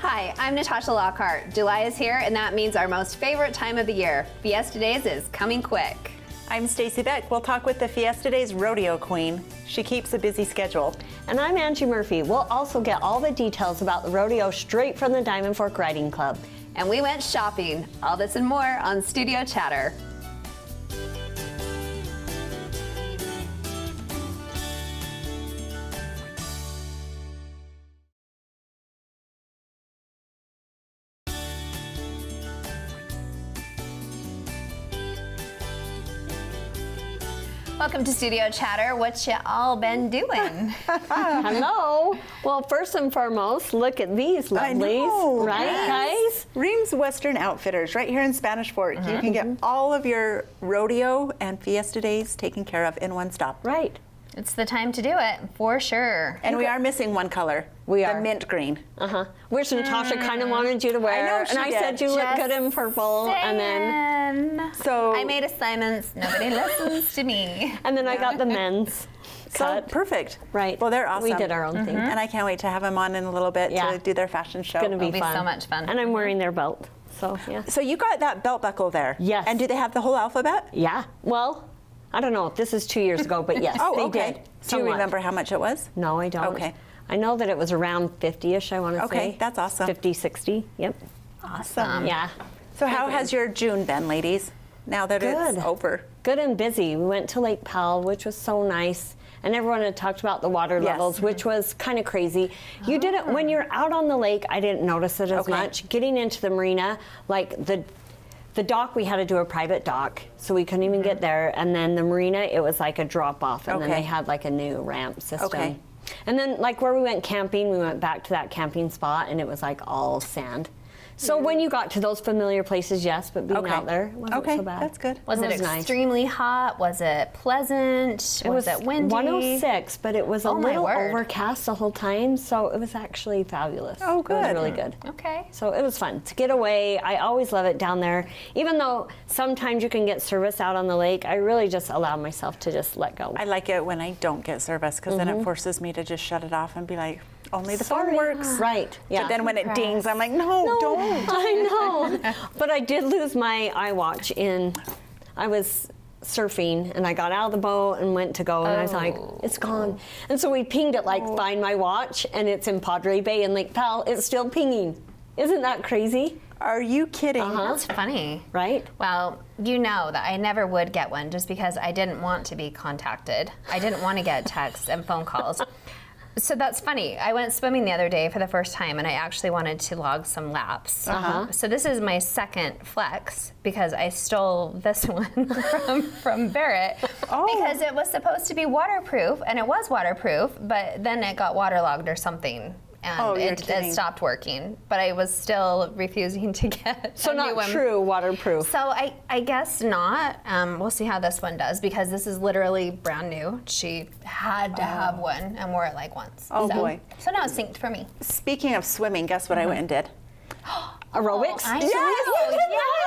Hi, I'm Natasha Lockhart. July is here, and that means our most favorite time of the year. Fiesta Days is coming quick. I'm Stacy Beck. We'll talk with the Fiesta Days rodeo queen. She keeps a busy schedule. And I'm Angie Murphy. We'll also get all the details about the rodeo straight from the Diamond Fork Riding Club. And we went shopping. All this and more on Studio Chatter. Welcome to Studio Chatter. What you all been doing? Hello. Well, first and foremost, look at these lovelies. I know, right, yes. guys? Ream's Western Outfitters, right here in Spanish Fork. You can get all of your rodeo and Fiesta Days taken care of in one stop. Right. It's the time to do it, for sure. And we are missing one color. We the are. mint green. Which Natasha kind of wanted you to wear. I know she and I did. said you look good in purple. And then So I made assignments. Nobody listens to me. I got the men's cut. perfect. Right. Well, they're awesome. We did our own thing. And I can't wait to have them on in a little bit to do their fashion show. It's going to It'll be fun. so much fun. And I'm wearing their belt. So, yeah. So you got that belt buckle there. Yes. And do they have the whole alphabet? Yeah. Well, I don't know. This is 2 years ago, but yes, Oh, they okay. did. Do you Somewhat. remember how much it was? No, I don't. Okay. I know that it was around 50-ish, I want to say. Okay, that's awesome. 50, 60, yep. Awesome. Yeah. So how has your June been, ladies? Now that it's Good. over. Good and busy. We went to Lake Powell, which was so nice. And everyone had talked about the water Yes. levels, which was kind of crazy. You didn't, when you're out on the lake, I didn't notice it as Okay. much. Getting into the marina, like the dock, we had to do a private dock, so we couldn't even get there. And then the marina, it was like a drop off, and then Okay. they had like a new ramp system. Okay. And then like where we went camping, we went back to that camping spot, and it was like all sand. So when you got to those familiar places, yes, but being out there wasn't so bad. That's good. Was it nice. extremely hot? Was it pleasant? Was it windy? 106, but it was a Oh, my little word. overcast the whole time, so it was actually fabulous. Oh, It was good. really good. Okay. So it was fun to get away. I always love it down there. Even though sometimes you can get service out on the lake, I really just allow myself to just let go. I like it when I don't get service because then it forces me to just shut it off and be like, only the phone Sorry. works. Right, yeah. But then when it dings, I'm like, no, don't. I know. But I did lose my iWatch I was surfing and I got out of the boat and went to go and I was like, it's gone. And so we pinged it like, find my watch, and it's in Padre Bay in Lake Powell. It's still pinging. Isn't that crazy? Are you kidding? That's funny. Right? Well, you know that I never would get one just because I didn't want to be contacted. I didn't want to get texts and phone calls. So that's funny. I went swimming the other day for the first time, and I actually wanted to log some laps. So this is my second flex because I stole this one from Barrett because it was supposed to be waterproof, and it was waterproof, but then it got waterlogged or something. And it stopped working, but I was still refusing to get So a new not one. true waterproof. So I guess not. We'll see how this one does because this is literally brand new. She had to have one and wore it like once. Oh, so, boy. So now it's synced for me. Speaking of swimming, guess what I went and did? Aerobics? I Yes, know. you did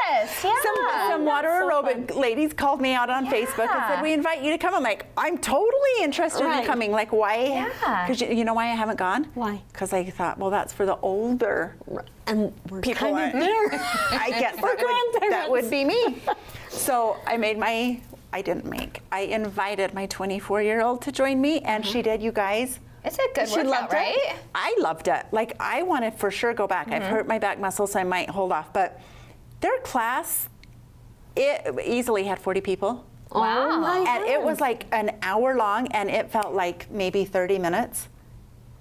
Yes, yeah. Some water aerobic ladies called me out on Facebook and said, we invite you to come. I'm like, I'm totally interested in coming. Like, why? Yeah. Because you know why I haven't gone? Why? Because I thought, well, that's for the older And we're people. kind of there. I guess that would be me. So I invited my 24-year-old to join me, and she did, you guys. It's a good workout, loved it? right? I loved it. Like, I want to for sure go back. I've hurt my back muscle, so I might hold off. But their class, it easily had 40 people. Wow. Oh my And it was like an hour long, and it felt like maybe 30 minutes.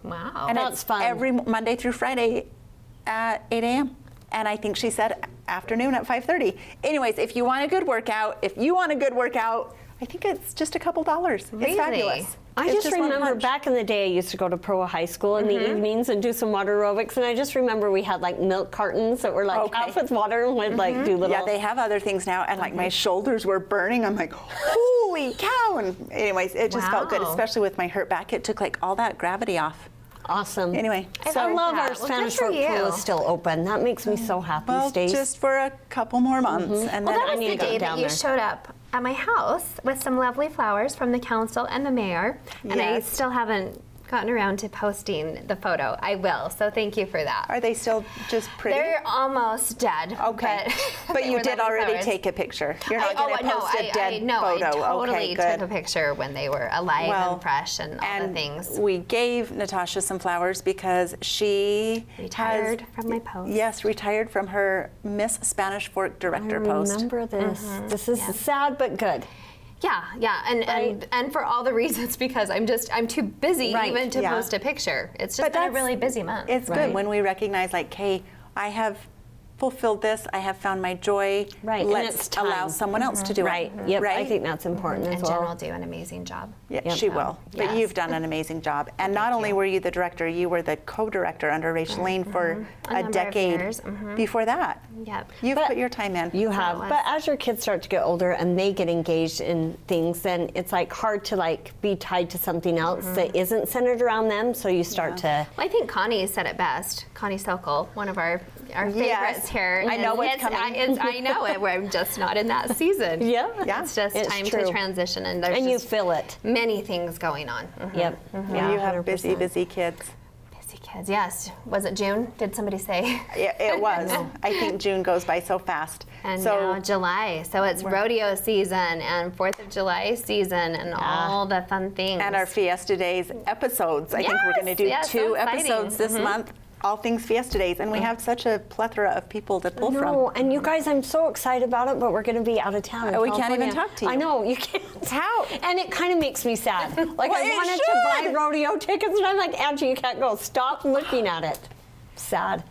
Wow. And That's it's fun. every Monday through Friday at 8 a.m. And I think she said afternoon at 5:30. Anyways, if you want a good workout, I think it's just a couple dollars. Really? It's fabulous. I It's just one remember punch. back in the day, I used to go to Proa High School in the evenings and do some water aerobics, and I just remember we had like milk cartons that were like half with water and would like do little. Yeah, they have other things now, and like my shoulders were burning. I'm like, holy cow! And anyways, it just felt good, Wow. especially with my hurt back. It took like all that gravity off. Awesome. Anyway, I love that. our Well, Spanish good for Fork pool you. is still open. That makes me so happy, well, Stace. just for a couple more months, and Well, then that I was need the to go day that down you there. showed up at my house with some lovely flowers from the council and the mayor, and I Yes. still haven't gotten around to posting the photo. I will, so thank you for that. Are they still just pretty? They're almost dead. Okay. But they you were did lovely already flowers. take a picture. You're not going to post a dead I photo. totally Okay, took good. a picture when they were alive and fresh and all the things. We gave Natasha some flowers because she Retired from my post. Yes, retired from her Miss Spanish Fork Director post. Remember this. This is sad but good. Yeah, and for all the reasons, because I'm too busy even to post a picture. It's just been a really busy month. It's good when we recognize, like, hey, I have fulfilled this. I have found my joy. Right. Let's allow someone else to do Right. it. Yep. Right. I think that's important as And well. Jen will do an amazing job. Yeah, she will. But Yes. you've done an amazing job. And not only were you the director, you were the co-director under Rachel Lane for A a number of decade years. before that. Yep. You've But put your time in. You have, was. but as your kids start to get older and they get engaged in things, then it's like hard to like be tied to something else that isn't centered around them. So you start to. Well, I think Connie said it best. Connie Sokol, one of our favorites here. I know what's It's- coming. I know it. We're just not in that season. Yeah. It's just It's time true. to transition, and there's And you just feel it. many things going on. Yep. You have busy, 100%. busy kids. Busy kids. Yes. Was it June? Did somebody say? It was. I think June goes by so fast. And so now July. So it's rodeo season and 4th of July season and all the fun things. and our Fiesta Days episodes. I think we're going to do Yes, so 2 exciting. episodes this month, all things Fiesta Days. And we have such a plethora of people to pull No, from. and you guys, I'm so excited about it, but we're going to be out of town. in Oh, we can't even California. talk to you. I know, you can't. How? And it kind of makes me sad. Like, Well, I it wanted should. to buy rodeo tickets, and I'm like, Angie, you can't go. Stop looking at it. Sad.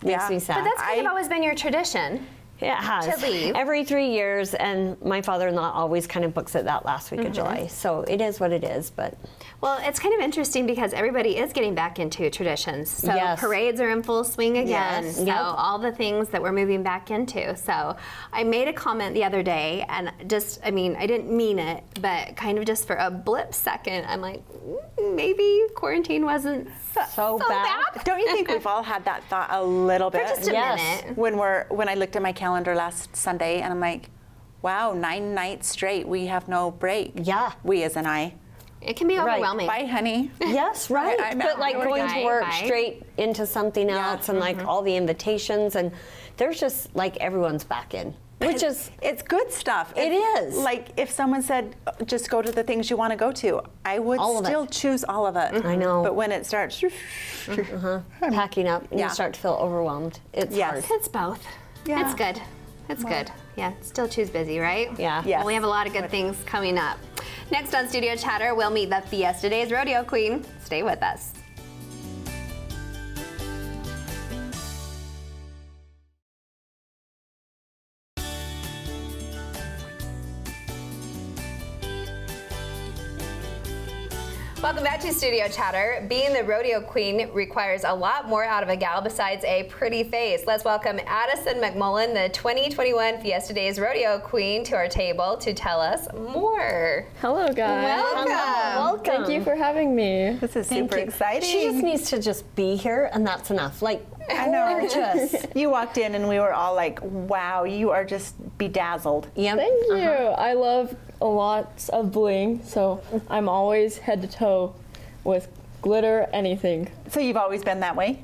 Makes Yeah. me sad. But that's kind of always been your tradition. It has. to leave. Every 3 years, and my father-in-law always kind of books it that last week of July. So it is what it is, but. Well, it's kind of interesting because everybody is getting back into traditions. So Yes. parades are in full swing again. Yes. So Yep. all the things that we're moving back into. So I made a comment the other day, and I didn't mean it, but kind of just for a blip second, I'm like, maybe quarantine wasn't So bad. Don't you think we've all had that thought a little bit? For just a Yes. minute. When I looked at my calendar last Sunday and I'm like, wow, 9 nights straight, we have no break. Yeah. We as in I. It can be Right. overwhelming. Bye, honey. Yes, right. I'm But out. like Bye. going to work Bye. straight into something else and like all the invitations, and there's just like everyone's back in, which is It's good stuff. It is. Like if someone said, just go to the things you want to go to, I would All of it. still choose all of it. I know. But when it starts, packing up and Yeah. you start to feel overwhelmed. It's Yes. hard. It's both. Yeah. It's good. It's good. Yeah, still choose busy, right? Yeah. Yes. Well, we have a lot of good things coming up. Next on Studio Chatter, we'll meet the Fiesta Days Rodeo Queen. Stay with us. Welcome back to Studio Chatter. Being the rodeo queen requires a lot more out of a gal besides a pretty face. Let's welcome Addisen McMulin, the 2021 Fiesta Days Rodeo Queen, to our table to tell us more. Hello, guys. Welcome. Thank you for having me. this is Thank super you. exciting. She just needs to just be here, and that's enough. Like, I know. gorgeous. You walked in and we were all like, wow, you are just bedazzled. Yep. Thank you. I love a lot of bling, so I'm always head to toe with glitter, anything. So you've always been that way?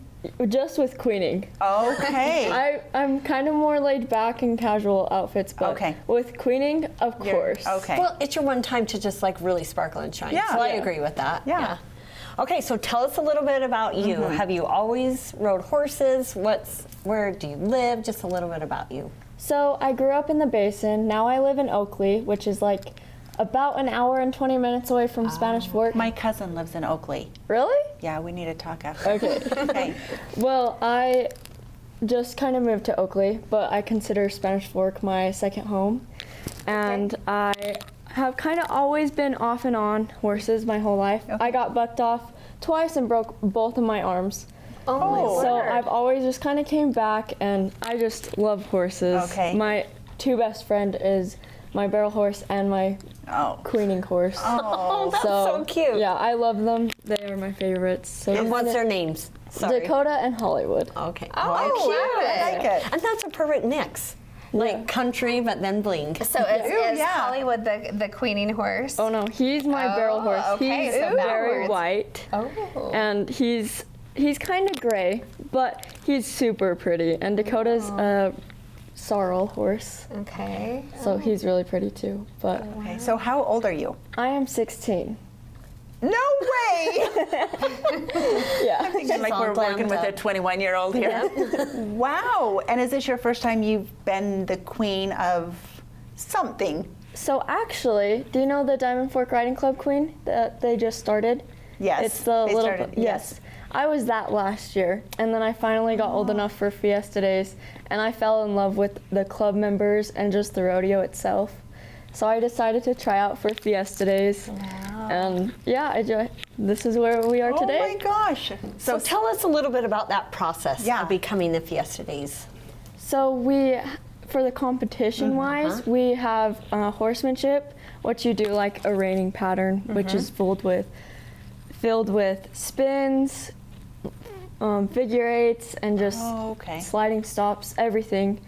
Just with queening. Okay. I'm kind of more laid back in casual outfits, but Okay. with queening, of course. Okay. Well, it's your one time to just like really sparkle and shine. Yeah. So I Yeah. agree with that. Yeah. Okay, so tell us a little bit about you. Have you always rode horses? Where do you live? Just a little bit about you. So I grew up in the Basin. Now I live in Oakley, which is like about an hour and 20 minutes away from Spanish Fork. My cousin lives in Oakley. Really? Yeah, we need to talk after. Okay. Okay. Well, I just kind of moved to Oakley, but I consider Spanish Fork my second home. And I have kind of always been off and on horses my whole life. Okay. I got bucked off twice and broke both of my arms. Oh, So word. I've always just kind of came back, and I just love horses. Okay. My 2 best friend is my barrel horse and my Oh. queening horse. Oh. That's so cute. Yeah, I love them. They are my favorites. So And what's their names? Sorry. Dakota and Hollywood. Okay. Oh, I like it. And that's a perfect mix. Like country, but then bling. So is yeah. Hollywood the queening horse? Oh no, he's my barrel horse. okay, He's so very backwards. white. Oh. And he's kind of gray, but he's super pretty. And Dakota's a sorrel horse, Okay. so he's really pretty too. But Okay, so how old are you? I am 16. No way! Yeah. Thinking like all we're working glammed with a up. 21-year-old here. Wow! And is this your first time you've been the queen of something? So actually, do you know the Diamond Fork Riding Club queen that they just started? Yes, It's the they little. started, yes. I was that last year, and then I finally got old enough for Fiesta Days, and I fell in love with the club members and just the rodeo itself. So I decided to try out for Fiesta Days. Wow. And yeah, this is where we are Oh today. my gosh! So tell us a little bit about that process Yeah. of becoming the Fiesta Days. So for the competition wise, we have horsemanship, what you do like a reining pattern, which is filled with spins, figure eights, and just Oh, okay. sliding stops, everything.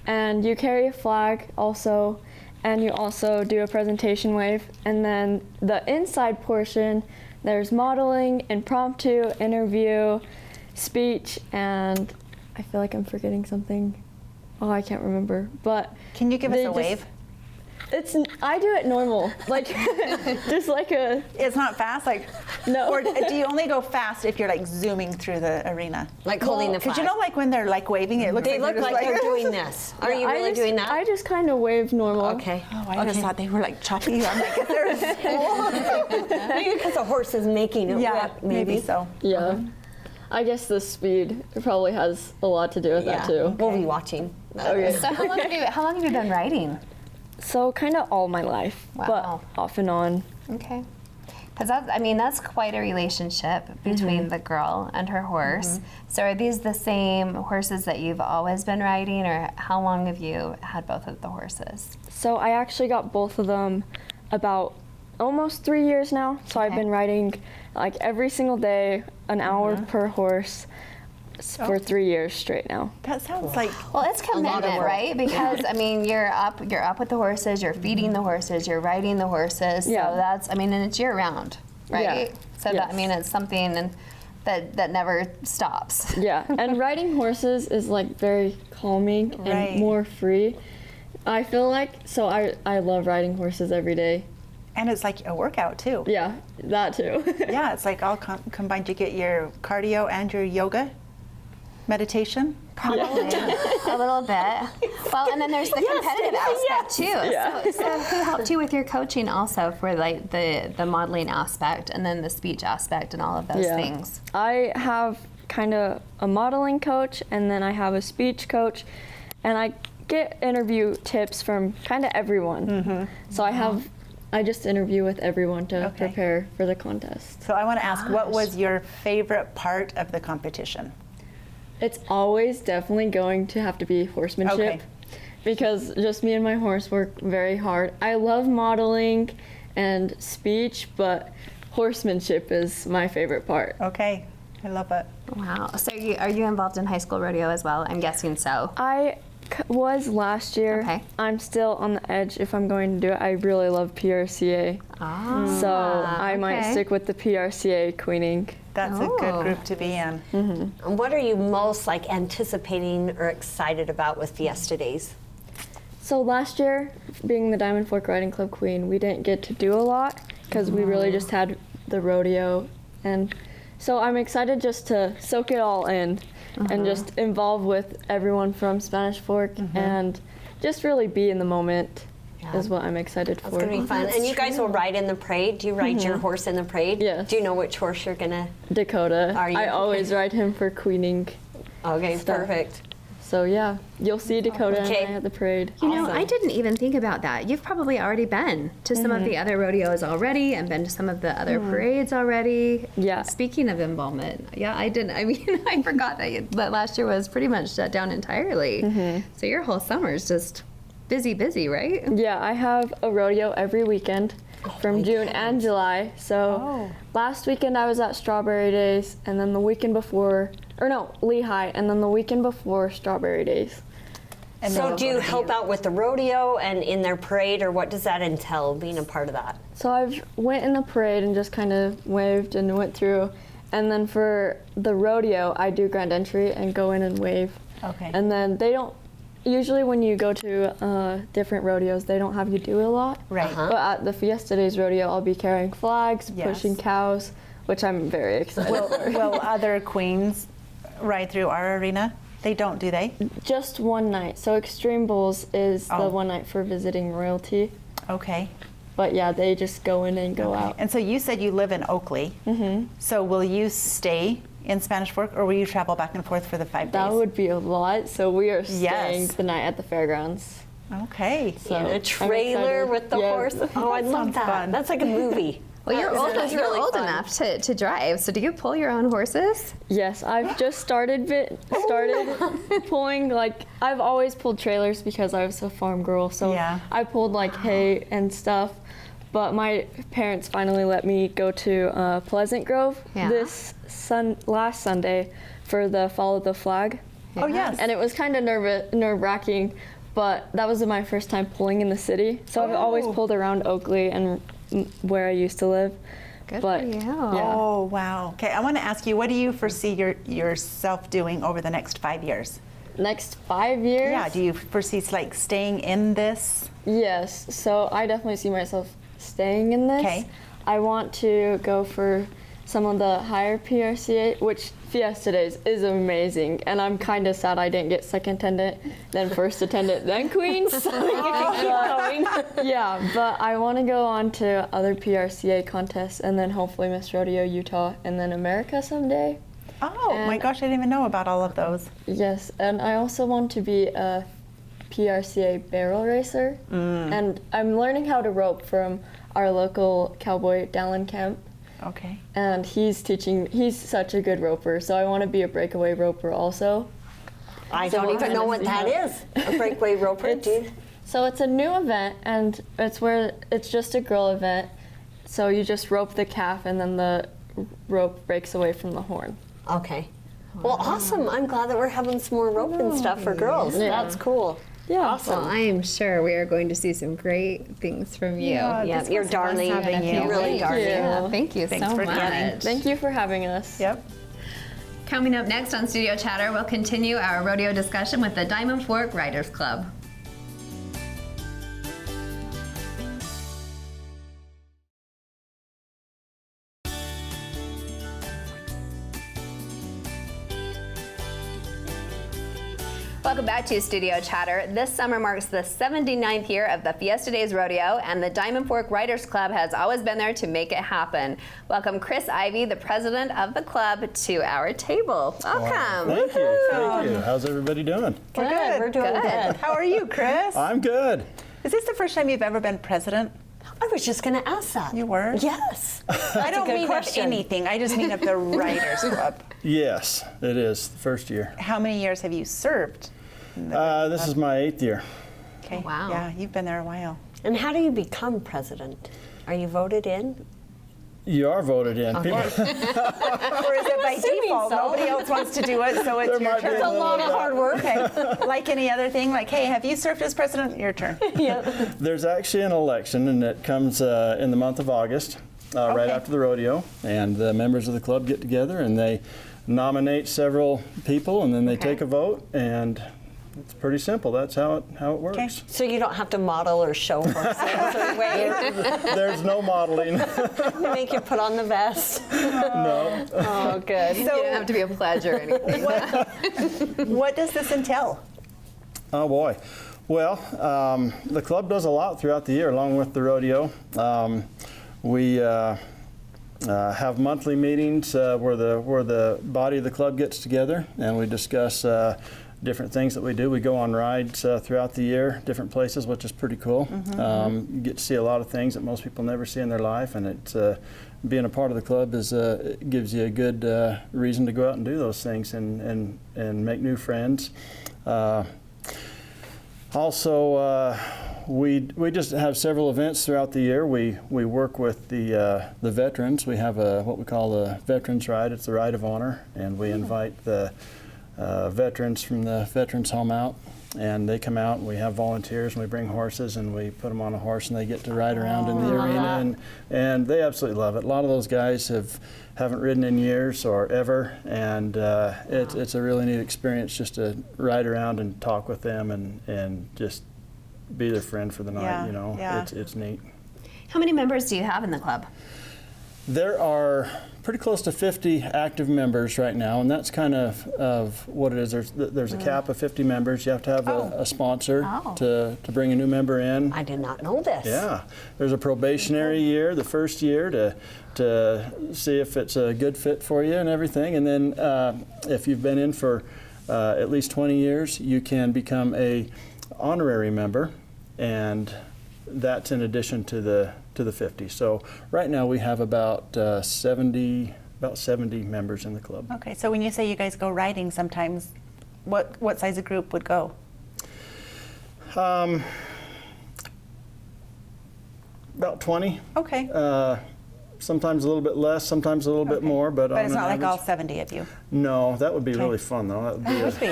And you carry a flag also, and you also do a presentation wave. And then the inside portion, there's modeling, impromptu, interview, speech, and I feel like I'm forgetting something. Oh, I can't remember. But Can you give us they a just- wave? I do it normal, like just like a It's not fast, like. no. Or do you only go fast if you're like zooming through the arena? Like holding the flag. Because you know, like when they're like waving, it looks They like look they're like just they're doing this. Are you I really just- doing that? I just kind of wave normal. Okay. Oh, I just thought they were like choppy. I'm like, is there a school? Maybe because the horse is making it Yeah, work, maybe so. Yeah. I guess the speed probably has a lot to do with that too. We'll be watching. Okay. So how long have you been riding? So kind of all my life, Wow. but off and on. Okay. Because that's quite a relationship between the girl and her horse. So are these the same horses that you've always been riding, or how long have you had both of the horses? So I actually got both of them about almost 3 years now. So I've Okay. been riding like every single day, an hour per horse for 3 years straight now. That sounds like. Well, it's commitment, work. right? Because you're up with the horses, you're feeding the horses, you're riding the horses. Yeah. So that's and it's year round, right? Yeah. So Yes. it's something that never stops. Yeah, and riding horses is like very calming and Right. more free. I feel like, so I love riding horses every day. And it's like a workout too. Yeah, that too. Yeah, it's like all combined. You get your cardio and your yoga, meditation. Probably a little bit. Well, and then there's the competitive aspect too. Yeah. So who helped you with your coaching also for like the modeling aspect and then the speech aspect and all of those things? I have kind of a modeling coach, and then I have a speech coach, and I get interview tips from kind of everyone. So I just interview with everyone to Okay. prepare for the contest. So I want to ask, what was your favorite part of the competition? It's always definitely going to have to be horsemanship. Okay. Because just me and my horse work very hard. I love modeling and speech, but horsemanship is my favorite part. Okay, I love it. Wow. So are you involved in high school rodeo as well? I'm guessing so. I was last year. Okay. I'm still on the edge if I'm going to do it. I really love PRCA. So I might okay. stick with the PRCA queening. That's a Oh. good group to be in. And what are you most like anticipating or excited about with Fiesta Days? So last year, being the Diamond Fork Riding Club queen, we didn't get to do a lot because we really just had the rodeo. And so I'm excited just to soak it all in and just involve with everyone from Spanish Fork and just really be in the moment is what I'm excited It's for. gonna be fun. And you guys will ride in the parade. Do you ride your horse in the parade? Yes. Do you know which horse you're gonna? Dakota. Are you? I always ride him for queening. Okay, Stuff. perfect. So yeah, you'll see Dakota Okay. and I at the parade. You know, Awesome. I didn't even think about that. You've probably already been to some of the other rodeos already and been to some of the other parades already. Yeah. Speaking of involvement, yeah, I didn't. I mean, I forgot that last year was pretty much shut down entirely. So your whole summer is just busy, right? Yeah, I have a rodeo every weekend from June and July. So last weekend I was at Strawberry Days, and then the weekend before, Lehigh, and then the weekend before Strawberry Days. And So they'll do go you to help out with the rodeo and in their parade, or what does that entail, being a part of that? So I've went in the parade and just kind of waved and went through. And then for the rodeo, I do grand entry and go in and wave. Okay. And then they don't, usually when you go to different rodeos, they don't have you do a lot. Right. Uh-huh. But at the Fiesta Days rodeo, I'll be carrying flags, Yes. pushing cows, which I'm very excited for. Will other queens ride through our arena? They don't, do they? Just one night. So Extreme Bulls is Oh. the one night for visiting royalty. Okay. But yeah, they just go in and go out. And so you said you live in Oakley. Mm-hmm. So will you stay in Spanish Fork, or will you travel back and forth for the 5 days? That would be a lot. So we are staying Yes. the night at the fairgrounds. Okay. So In a I'm trailer excited. with the Yeah. horse. Oh, I love sounds that. fun. That's like a movie. Well, you're old, That's you're really old fun. enough to drive, so do you pull your own horses? Yes, I've just started pulling, like, I've always pulled trailers because I was a farm girl, so Yeah. I pulled like hay and stuff. But my parents finally let me go to Pleasant Grove Yeah. last Sunday for the Follow the Flag. Oh, yes. And it was kind of nerve-wracking, but that was my first time pulling in the city. So I've always Oh. pulled around Oakley and where I used to live. Good But for you. yeah. Oh, wow. Okay, I want to ask you, what do you foresee yourself doing over the next 5 years? Next 5 years? Yeah, do you foresee like staying in this? Yes, so I definitely see myself staying in this. Okay. I want to go for some of the higher PRCA, which Fiesta Days is amazing, and I'm kind of sad I didn't get second attendant, then first attendant, then queen. So yeah, but I want to go on to other PRCA contests, and then hopefully Miss Rodeo Utah, and then America someday. Oh, my And- gosh, I didn't even know about all of those. Yes, and I also want to be a PRCA barrel racer, and I'm learning how to rope from our local cowboy, Dallin Kemp, Okay. and he's such a good roper, so I want to be a breakaway roper also. I So don't we'll even know what kinda that see is. A breakaway roper, It's- dude. So it's a new event, and it's just a girl event, so you just rope the calf, and then the rope breaks away from the horn. Okay. Well, awesome. I'm glad that we're having some more rope and stuff for girls. Yeah. That's cool. Yeah. Awesome. Well, I am sure we are going to see some great things from you. Yeah. Yeah, This you're was fun darling. having you. You're really Thank darling. you. Yeah, thank you Thanks so for much. coming. Thank you for having us. Yep. Coming up next on Studio Chatter, we'll continue our rodeo discussion with the Diamond Fork Riders Club. Welcome back to Studio Chatter. This summer marks the 79th year of the Fiesta Days Rodeo, and the Diamond Fork Riders Club has always been there to make it happen. Welcome Chris Ivie, the president of the club, to our table. Welcome. Thank you. Thank you. How's everybody doing? We're good. We're doing good. How are you, Chris? I'm good. Is this the first time you've ever been president? I was just going to ask that. You were? Yes. I don't good mean question. of anything. I just mean of the Riders Club. Yes, it is the first year. How many years have you served? This is my 8th year. Okay. Wow. Yeah, you've been there a while. And how do you become president? Are you voted in? You are voted in. People, Or is it by default? so. Nobody else wants to do it, so it's There your might be turn. a little lot of hard work. Okay. Like any other thing, like, hey, have you served as president? Your turn. there's actually an election, and it comes in the month of August, right Okay. after the rodeo, and the members of the club get together and they nominate several people, and then they take a vote, and it's pretty simple. That's how it works. Okay. So you don't have to model or show horses or wave. There's no modeling. Make you put on the vest. No. Oh, good. You don't have to be a pledge or anything. What does this entail? Oh boy. Well, the club does a lot throughout the year along with the rodeo. We have monthly meetings where the body of the club gets together and we discuss different things that we do. We go on rides throughout the year, different places, which is pretty cool. You get to see a lot of things that most people never see in their life, and it's being a part of the club it gives you a good reason to go out and do those things and make new friends. Also, we just have several events throughout the year. We work with the veterans. We have what we call the Veterans Ride. It's the Ride of Honor, and we invite the veterans from the Veterans Home out and they come out and we have volunteers and we bring horses and we put them on a horse and they get to ride around in the arena, and they absolutely love it. A lot of those guys haven't ridden in years or ever, and it's a really neat experience just to ride around and talk with them and just be their friend for the night. You know, it's neat. How many members do you have in the club? There are pretty close to 50 active members right now, and that's kind of what it is. There's a cap of 50 members. You have to have a sponsor to bring a new member in. I did not know this. Yeah, there's a probationary year, the first year, to see if it's a good fit for you and everything. And then if you've been in for at least 20 years, you can become a honorary member, and that's in addition to the 50. So right now we have about 70 members in the club. Okay, so when you say you guys go riding sometimes, what size of group would go? About 20. Okay. Sometimes a little bit less, sometimes a little bit more, but on it's an not like all average- 70 of you. No, that would be really fun though. That would be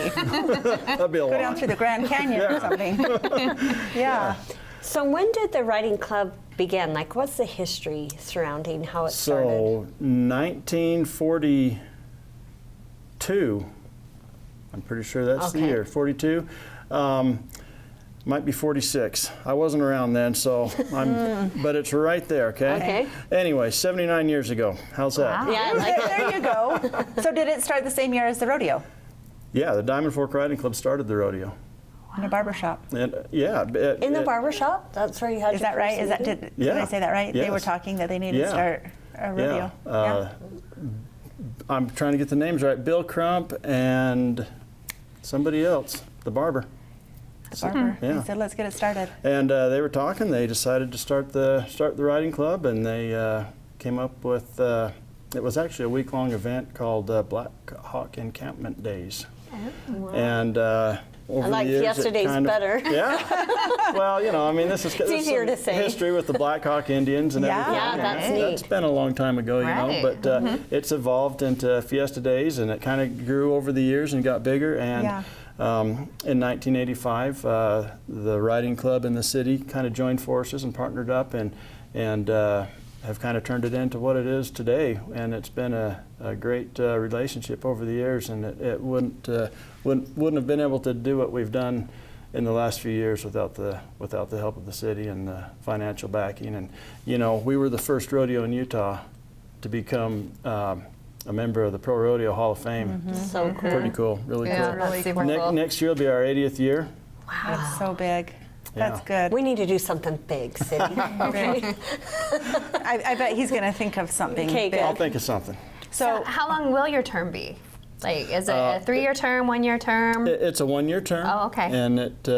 that'd be a Go lot. down through the Grand Canyon or something. Yeah. So when did the riding club begin? Like, what's the history surrounding how it started? So 1942, I'm pretty sure that's the Okay. year, 42. Might be 46. I wasn't around then, so but it's right there, okay? Okay. Anyway, 79 years ago. How's that? Yeah, I like it. There you go. So did it start the same year as the rodeo? Yeah, the Diamond Fork Riding Club started the rodeo. In a barber shop. And, yeah. In the barber shop? That's where you had Is your that right? first Is that meeting? did Yeah. I say that right? They were Yes. talking that they needed to Yeah. start a rodeo. I'm trying to get the names right. Bill Crump and somebody else, the barber. The barber. Yeah. He said, "Let's get it started." And they were talking. They decided to start the riding club, and they came up with. It was actually a week-long event called Black Hawk Encampment Days. Wow. And over I like the years, Fiesta it Days kind of- better. Yeah. Well, you know, I mean, this is easier to say. history with the Black Hawk Indians and Yeah. everything. Yeah, and that's That's neat. been a long time ago, you Right. know. But it's evolved into Fiesta Days, and it kind of grew over the years and got bigger. And Yeah. in 1985, the riding club in the city kind of joined forces and partnered up, and have kind of turned it into what it is today. And it's been a great relationship over the years, and it wouldn't have been able to do what we've done in the last few years without the help of the city and the financial backing. And you know, we were the first rodeo in Utah to become a member of the Pro Rodeo Hall of Fame. So cool. Pretty cool, really Yeah, cool. that's super cool. Next year will be our 80th year. That's so big. That's good. We need to do something big, City. Okay. I bet he's going to think of something Okay, big. good. I'll think of something. So How long will your term be? Like, is it a 3-year term, 1-year term? It's a 1-year term. Oh, okay. And it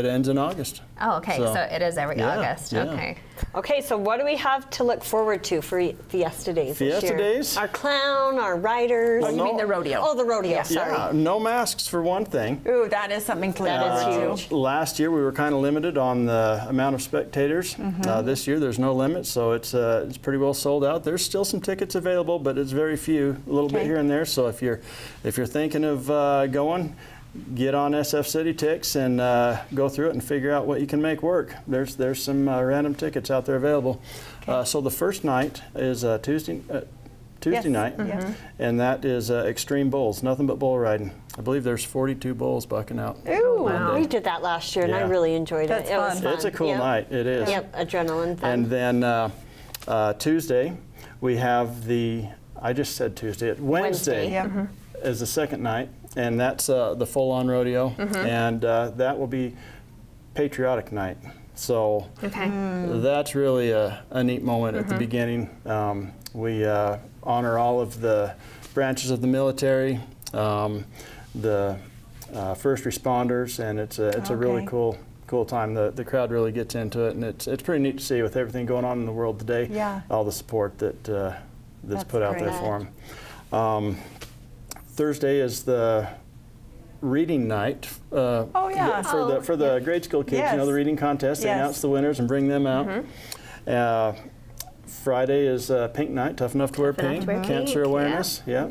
ends in August. Oh, okay. So it is every yeah, August. yeah. Okay. Okay, so what do we have to look forward to for Fiesta Days this Fiesta year? Days? Our clown, our riders. Well, you mean the rodeo? Oh, the rodeo, sorry. Yeah, no masks for one thing. ooh, that is something to look That is forward to. huge. Last year we were kind of limited on the amount of spectators. This year there's no limit, so it's pretty well sold out. There's still some tickets available, but it's very few, a little bit Okay. here and there. So if you're thinking of going, get on SF City Tix and go through it and figure out what you can make work. There's some random tickets out there available. So the first night is Tuesday Yes. night, Yes. and that is Extreme Bulls, nothing but bull riding. I believe there's 42 bulls bucking out. Ooh. Wow. We did that last year, and I Yeah. really enjoyed That's it. It was fun. fun. It's a cool Yep. night, it is. Yep, adrenaline fun. And then Tuesday, we have I just said Tuesday, Wednesday Yep. is the second night, and that's the full-on rodeo, and that will be patriotic night. So Okay. that's really a neat moment at the beginning. We honor all of the branches of the military, the first responders, and it's a really Okay. cool time. The crowd really gets into it, and it's pretty neat to see with everything going on in the world today. Yeah. All the support that's put out there great. for them. Thursday is the reading night. Oh, yeah. For the grade school kids, you know, Yes. the reading contest. They Yes. announce the winners and bring them out. Friday is pink night. Tough enough to wear Tough enough pink. to wear Cancer pink, awareness. Yeah.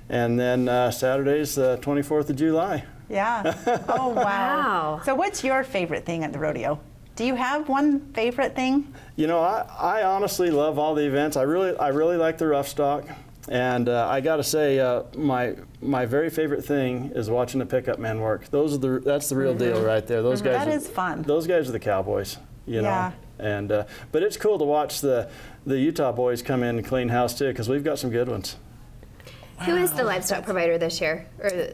And then Saturday's the 24th of July. Yeah. Oh, wow. Wow. So what's your favorite thing at the rodeo? Do you have one favorite thing? You know, I honestly love all the events. I really like the rough stock. And I got to say, my very favorite thing is watching the pickup men work. That's the real deal right there. Those guys. That is fun. Those guys are the cowboys, you know. Yeah. And but it's cool to watch the Utah boys come in and clean house too, because we've got some good ones. Who is the livestock provider this year?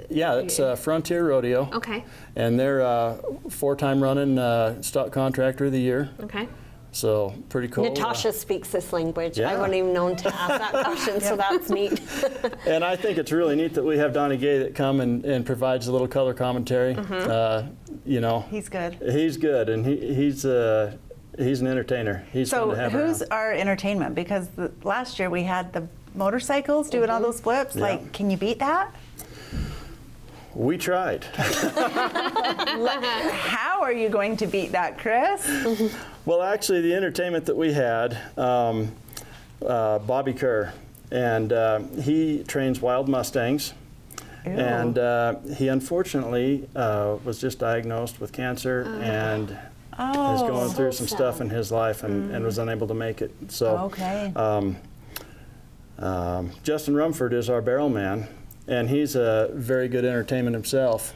Yeah, it's Frontier Rodeo. Okay. And they're 4-time running stock contractor of the year. Okay. So pretty cool. Natasha speaks this language. Yeah. I wasn't even known to ask that question, so that's neat. And I think it's really neat that we have Donnie Gay that come and provides a little color commentary. You know, He's good. He's good, and he's an entertainer. He's fun So to have who's around. our entertainment? Because last year we had the motorcycles doing all those flips. Yeah. Like, can you beat that? We tried. How are you going to beat that, Chris? Well, actually, the entertainment that we had, Bobby Kerr, and he trains wild Mustangs. Ew. And he unfortunately was just diagnosed with cancer and is going through some stuff in his life and was unable to make it. So Okay. Justin Rumford is our barrel man, and he's a very good entertainer himself.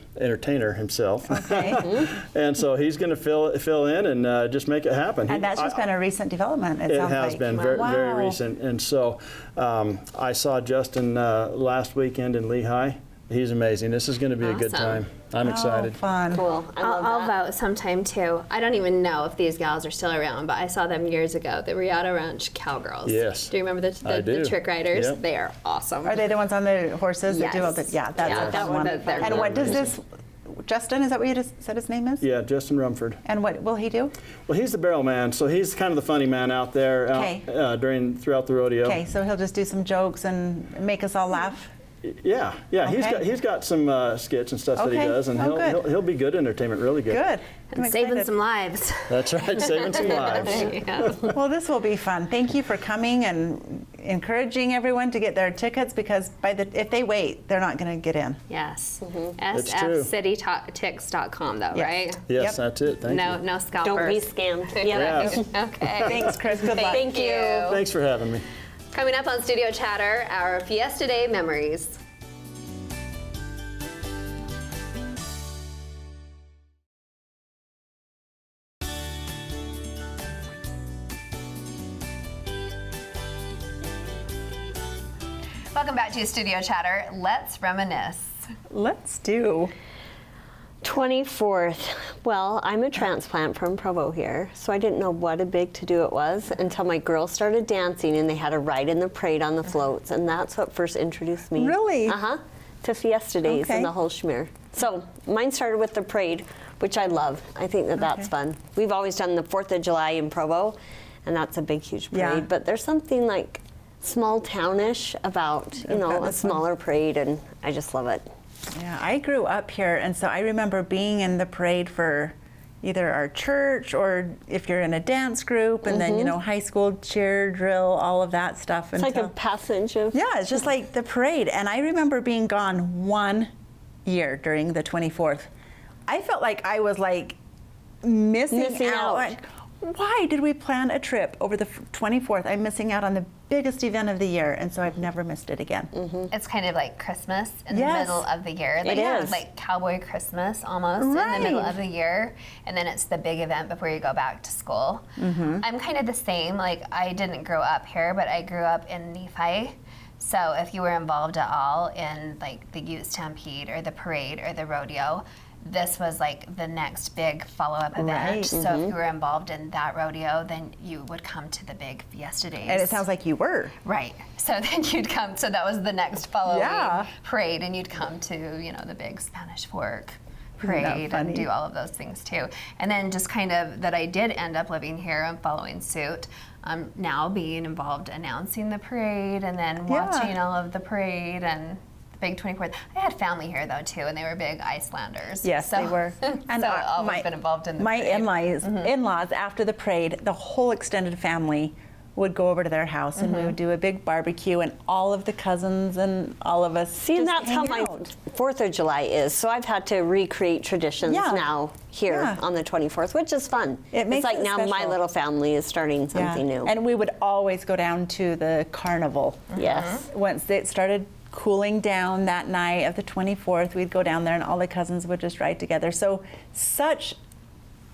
Okay. And so he's going to fill in and just make it happen. And that's just been a recent development, it sounds has like. been very Wow. recent. And so I saw Justin last weekend in Lehigh. He's amazing. This is going to be a good Awesome. time. I'm excited. Oh, fun. Cool. I love I'll that. vote sometime too. I don't even know if these gals are still around, but I saw them years ago. The Riata Ranch Cowgirls. Yes. Do you remember I do. the trick riders? Yep. They are awesome. Are they the ones on the horses that do all the? Yes. Yeah, that's Yeah, a that fun one, one. they're And what does amazing. this? Justin, is that what you just said his name is? Yeah, Justin Rumford. And what will he do? Well, he's the barrel man, so he's kind of the funny man out there Okay. throughout the rodeo. Okay, so he'll just do some jokes and make us all laugh. Yeah. Okay. He's got some skits and stuff that he Okay. does, and Oh, good. he'll be good entertainment, really good. Good. I'm And saving excited. some lives. That's right, saving some lives. Yeah. Well, this will be fun. Thank you for coming and encouraging everyone to get their tickets, because if they wait, they're not going to get in. Yes. That's true. sfcitytix.com though, Yes. right? Yes, Yep. that's it. Thank you. No scalpers. Don't be scammed. Yes. Okay. Thanks, Chris. Good luck. Thank you. Thanks for having me. Coming up on Studio Chatter, our Fiesta Day memories. Welcome back to Studio Chatter. Let's reminisce. Let's do. 24th. Well, I'm a transplant from Provo here, so I didn't know what a big to-do it was until my girls started dancing and they had a ride in the parade on the floats, and that's what first introduced me. Really? To Fiesta Days Okay. and the whole schmear. So mine started with the parade, which I love. I think that's Okay. fun. We've always done the 4th of July in Provo, and that's a big, huge parade. Yeah. But there's something like small townish about, That a was fun. smaller parade, and I just love it. Yeah, I grew up here, and so I remember being in the parade for either our church or if you're in a dance group, and then high school cheer, drill, all of that stuff. It's like a passage of. Yeah, it's just like the parade. And I remember being gone 1 year during the 24th. I felt like I was like missing out. Like, why did we plan a trip over the 24th? I'm missing out on the biggest event of the year, and so I've never missed it again. It's kind of like Christmas in the Yes. middle of the year. It is. Like cowboy Christmas almost in the middle Right. of the year. And then it's the big event before you go back to school. I'm kind of the same. Like I didn't grow up here, but I grew up in Nephi. So if you were involved at all in like the Ute Stampede or the parade or the rodeo, this was like the next big follow-up event. Right. So if you were involved in that rodeo, then you would come to the big Fiesta Days. And it sounds like you were. Right. So then you'd come, so that was the next following Yeah. parade, and you'd come to, the big Spanish Fork Isn't that parade funny? and do all of those things too. And then just kind of that I did end up living here and following suit. Now being involved announcing the parade and then Yeah. watching all of the parade and the big 24th. I had family here though too, and they were big Icelanders. Yes, so, they were. And so I've always been involved in the my parade. in-laws after the parade, the whole extended family would go over to their house and we would do a big barbecue, and all of the cousins and all of us See, and just that's how hang my out. 4th of July is. So I've had to recreate traditions Yeah. now here Yeah. on the 24th, which is fun. It makes it's like it now my special. little family is starting something new. And we would always go down to the carnival. Yes. Once it started cooling down that night of the 24th, we'd go down there and all the cousins would just ride together. So such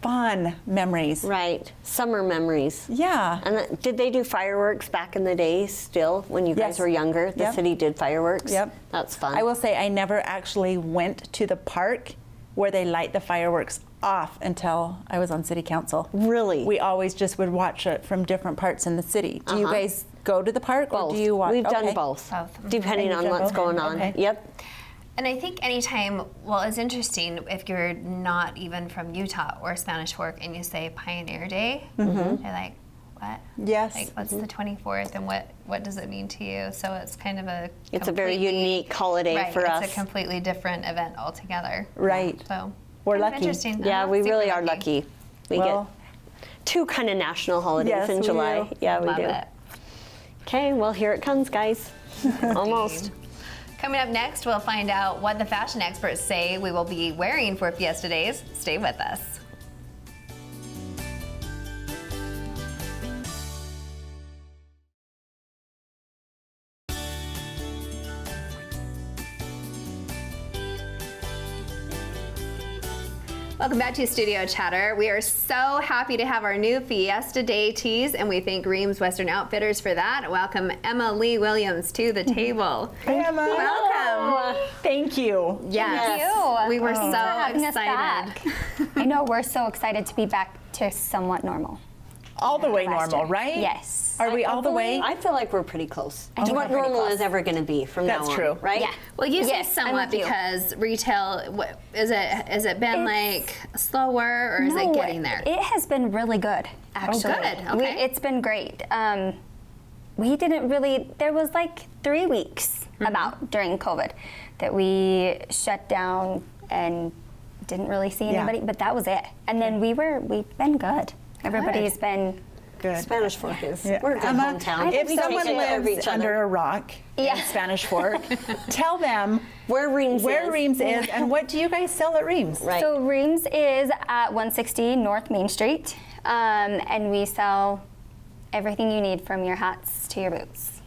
fun memories. Right. Summer memories. Yeah. And did they do fireworks back in the day still when you guys Yes. were younger? The Yep. city did fireworks? Yep. That's fun. I will say I never actually went to the park where they light the fireworks off until I was on city council. Really? We always just would watch it from different parts in the city. Do you Uh-huh. guys go to the park or Both. do you watch? We've done Okay. both. Both. Depending And on you've done what's both? going on. Okay. Yep. And I think anytime, well, it's interesting if you're not even from Utah or Spanish Fork and you say Pioneer Day, they're like, what? Yes. Like, what's the 24th and what does it mean to you? So it's kind of a It's a very completely- unique holiday right, for it's us. a completely different event altogether. Right. So We're kind of lucky. Interesting. Yeah, we Super really are lucky. We Well, get 2 kind of national holidays Yes, in we July. do. Yeah, we Love do. it. Okay, well, here it comes, guys. Almost. Coming up next, we'll find out what the fashion experts say we will be wearing for Fiesta Days. Stay with us. Welcome back to Studio Chatter. We are so happy to have our new Fiesta Day tees, and we thank Ream's Western Outfitters for that. Welcome Emma Lee Williams to the table. Hey, Emma. Welcome. Thank you. Yes. you. We were Thanks so for having us excited. back. I know we're so excited to be back to somewhat normal. All the way Last normal, year. right? Yes. Are we all the way? I feel like we're pretty close I to think what we're pretty normal close. is ever going to be from That's now on, true. right? Yeah. Well, you say Yes, I'm somewhat with you. because retail, is it been like slower or is it No, getting there? It has been really good, actually. good. Okay. It's been great. We didn't really, there was like 3 weeks about during COVID that we shut down and didn't really see Yeah. anybody, but that was it. And then we've been good. Everybody's been, Good. Spanish Fork is. Yeah. We're a good Emma, hometown. if We someone take care of lives each other. under a rock Yeah. in Spanish Fork, tell them Where Ream's where is. Ream's is and what do you guys sell at Ream's? Right. So Ream's is at 160 North Main Street, and we sell everything you need from your hats to your boots.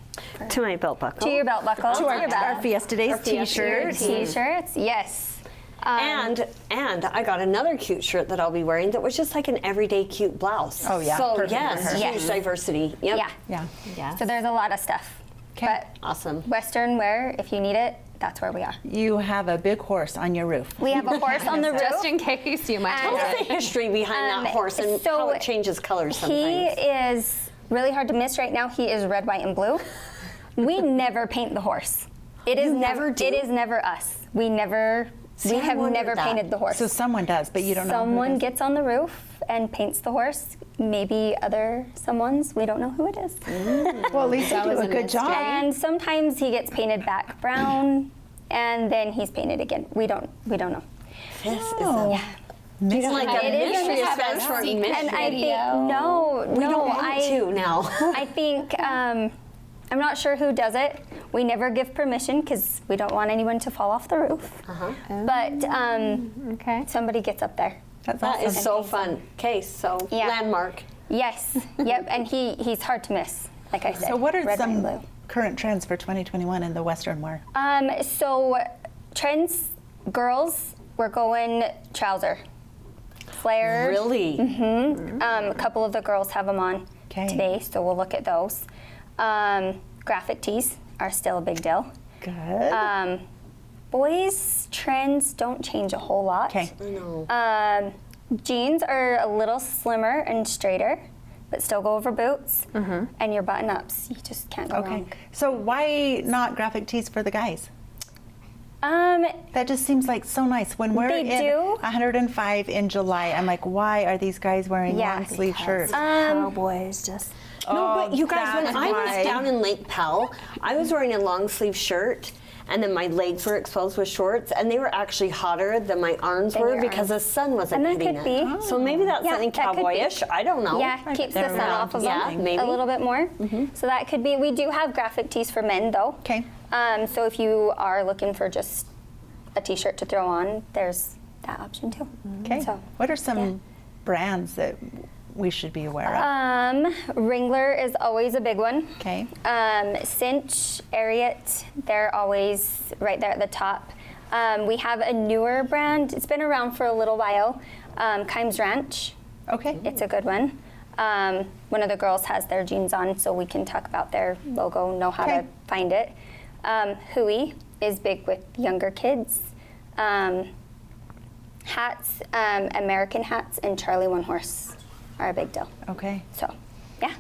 To my belt buckle. To your belt buckle. To our, your belt. our Fiesta Days Our Fiesta t-shirts. Days. T-shirts, yes. And I got another cute shirt that I'll be wearing that was just like an everyday cute blouse. Oh, yeah. So Perfect yes, for her. Yes. huge diversity. Yep. Yeah. Yeah. So there's a lot of stuff. 'Kay. But Awesome. Western wear, if you need it, that's where we are. You have a big horse on your roof. We have a horse on the roof. Just in case you might. And- What's the history behind that horse and so how it changes colors He sometimes? is really hard to miss right now. He is red, white, and blue. We never paint the horse. It is You never do? It is never us. We See, I have wondered never that. painted the horse. So someone does, but you don't know. who Someone does. gets on the roof and paints the horse. Maybe other someone's. We don't know who it is. Well, at least you do a good job. And sometimes he gets painted back brown, and then he's painted again. We don't know. This is Oh. a like a It is mystery of a Spanish Fork secret. mystery. And I think no, we don't want to now. I think I'm not sure who does it. We never give permission because we don't want anyone to fall off the roof. But Okay. somebody gets up there. That's That awesome. is so fun. Okay, so Yeah. landmark. Yes. Yep. And he's hard to miss. Like I said. So what are red, white, and some blue. current trends for 2021 in the Western wear? So trends, girls, we're going trouser, flared. Really? A couple of the girls have them on 'Kay. today, so we'll look at those. Graphic tees are still a big deal. Good. Boys' trends don't change a whole lot. Okay. I know. Jeans are a little slimmer and straighter, but still go over boots. And your button-ups, you just can't go Okay. wrong. So why not graphic tees for the guys? Um, That just seems like so nice. When we're They in do. 105 in July, I'm like, why are these guys wearing Yeah, long sleeve shirts? Cowboys just. No, but you guys, when that's I why. was down in Lake Powell, I was wearing a long sleeve shirt, and then my legs were exposed with shorts, and they were actually hotter than my arms Than were your because arms. the sun wasn't And that hitting could it. be. So maybe that's Yeah, something that could be. cowboyish. I don't know. Yeah, keeps the they're sun around off of Yeah, them maybe. a little bit more. So that could be. We do have graphic tees for men though. Okay. So if you are looking for just a t-shirt to throw on, there's that option too. Okay. So, What are some brands that we should be aware of? Wrangler is always a big one. Okay. Cinch, Ariat, they're always right there at the top. We have a newer brand. It's been around for a little while. Kimes Ranch. Okay. It's a good one. One of the girls has their jeans on, so we can talk about their logo, know how Okay. to find it. Hui is big with younger kids. Hats, American hats, and Charlie One Horse are a big deal. Okay. So, yeah.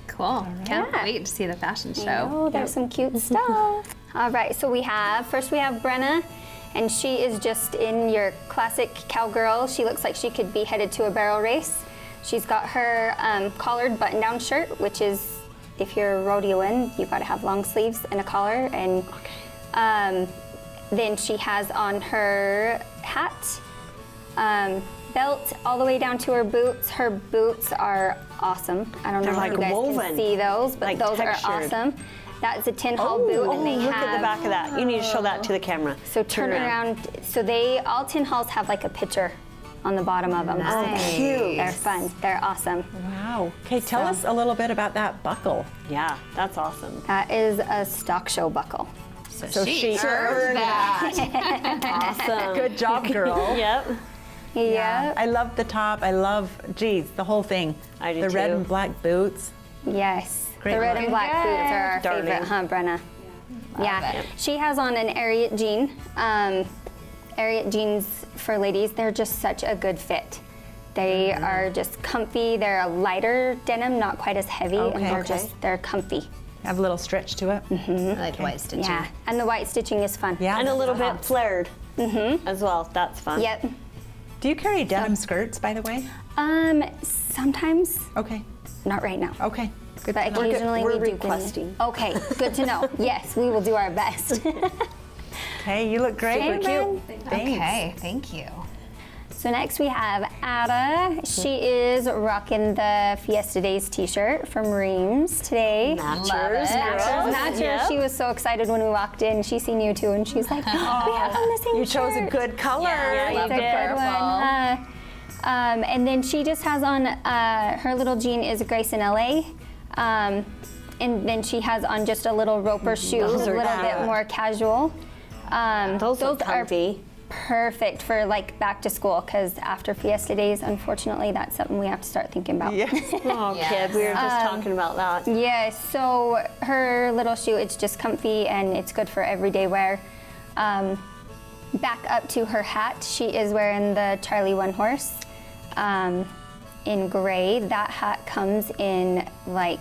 Cool. Can't Yeah. wait to see the fashion show. Oh, there's some cute stuff. All right, so we have Brenna, and she is just in your classic cowgirl. She looks like she could be headed to a barrel race. She's got her collared button-down shirt, which is, if you're rodeoing, you got to have long sleeves and a collar. And then she has on her hat, belt all the way down to her boots. Her boots are awesome. I don't know They're if you like guys woven. can see those, but Like those textured. are awesome. That's a tin hall boot, and they look have. at the back of that. You need to show that to the camera. So turn around. So all tin halls have like a picture on the bottom of them. Nice. So Cute. They're fun. They're awesome. Wow. Okay, tell us a little bit about that buckle. Yeah, that's awesome. That is a stock show buckle. So she earned that. Awesome. Good job, girl. Yep. Yeah. I love the top. I love, geez, the whole thing. I do the red too. and black boots. Yes. Great the red look. and black boots are our Darling. favorite, huh, Brenna? Yeah. She has on an Ariat jean. Ariat jeans for ladies, they're just such a good fit. They are just comfy. They're a lighter denim, not quite as heavy, and Okay. they're comfy. Have a little stretch to it. I like white stitching. Yeah, and the white stitching is fun. Yeah. And a little bit flared as well. That's fun. Yep. Do you carry denim skirts, by the way? Sometimes, Okay. not right now. Okay. Good. But occasionally we're we do. requesting. Okay, good to know. Yes, we will do our best. Okay, you look great. Super cute. Thanks. Okay, thank you. So next we have Ada. She is rocking the Fiesta Days t-shirt from Reams today. Matchers. Matchers. Yep. She was so excited when we walked in. She seen you too, and she's like, "Oh, we have on the same You chose a shirt." good color. Yeah, It's you a did. good one. And then she just has on her little jean is Grace in LA. And then she has on just a little roper shoe, a Those are little bit cute. more casual. Those are are comfy. perfect for like back to school, because after Fiesta Days, unfortunately, that's something we have to start thinking about. Yes. Oh, kid, we were just talking about that. Yeah, so her little shoe, it's just comfy and it's good for everyday wear. Back up to her hat, she is wearing the Charlie One Horse in gray. That hat comes in like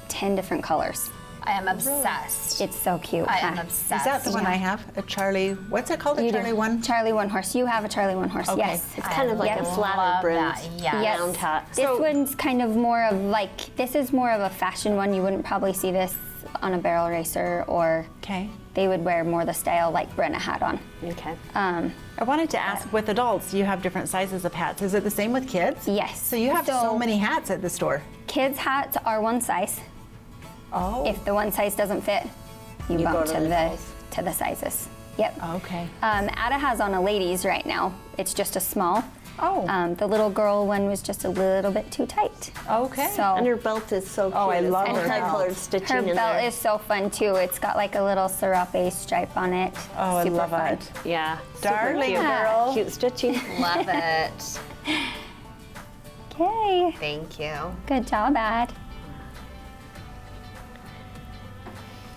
10 different colors. I am obsessed. It's so cute. I am huh? obsessed. Is that the one I have? A Charlie, what's it called? A You do. Charlie one? Charlie One Horse. You have a Charlie One Horse, Okay. yes. It's kind of like Yep. a Love flattered brim. that, yes. Yes. Round hat. This one's kind of more of like, this is more of a fashion one. You wouldn't probably see this on a barrel racer, or Okay. they would wear more the style like Brenna had on. Okay. I wanted to ask, with adults, you have different sizes of hats. Is it the same with kids? Yes. So you have so many hats at the store. Kids' hats are one size. Oh. If the one size doesn't fit, you You bump go to to the the size. to the sizes. Yep. Okay. Ada has on a ladies right now. It's just a small. Oh. The little girl one was just a little bit too tight. Okay. So And her belt is so cute. Oh, I It's love her multicolored belt. stitching her in belt there. is so fun too. It's got like a little serape stripe on it. Oh, I Super love fun. it. Yeah. super Darling cute. girl. Cute stitching. Love it. Okay. Thank you. Good job, Ad.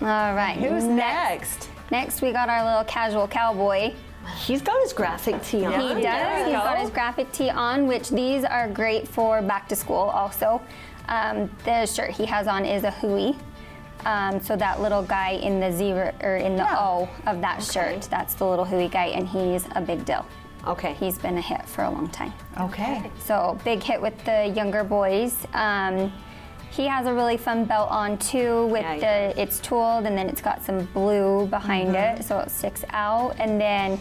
All right. Who's next? Next, we got our little casual cowboy. He's got his graphic tee on. He does. He's got his graphic tee on, which these are great for back to school also. The shirt he has on is a Hui. So that little guy in the zero or in the O of that shirt, that's the little Hui guy, and he's a big deal. Okay. He's been a hit for a long time. Okay. So big hit with the younger boys. He has a really fun belt on too with it's tooled and then it's got some blue behind it so it sticks out. And then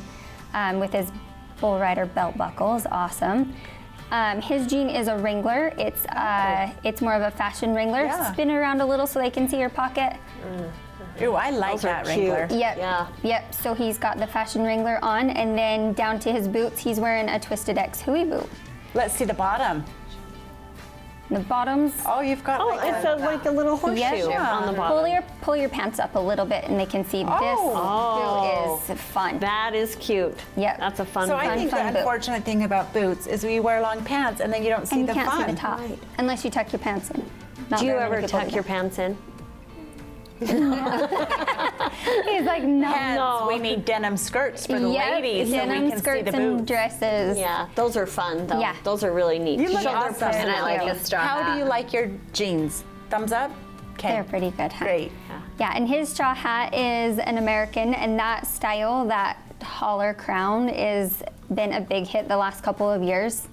with his bull rider belt buckle is awesome. His jean is a Wrangler. It's more of a fashion Wrangler. Yeah. Spin it around a little so they can see your pocket. Ooh, I like that Wrangler. Yep. Yeah. Yep. So he's got the fashion Wrangler on, and then down to his boots, he's wearing a Twisted X Hui boot. Let's see the bottom. The bottoms. Oh, you've got Oh, like it's like a little horseshoe Yes. on the bottom. Pull your pants up a little bit, and they can see this boot is fun. That is cute. Yep. That's a fun So one. I think fun the boot. unfortunate thing about boots is we wear long pants and then you don't see And you the can't fun. see the top unless you tuck your pants in. Not Do you very ever many people tuck do your that. pants in? He's like, no. Hence, we need denim skirts for the Yep, ladies so we denim can see skirts the and boots. dresses. Yeah, those are fun though. Yeah. Those are really neat. You look Show their awesome. And I like personality. the straw How hat. do you like your jeans? Thumbs up? Okay. They're pretty good, huh? Great. Yeah, and his straw hat is an American, and that style, that holler crown, is been a big hit the last couple of years,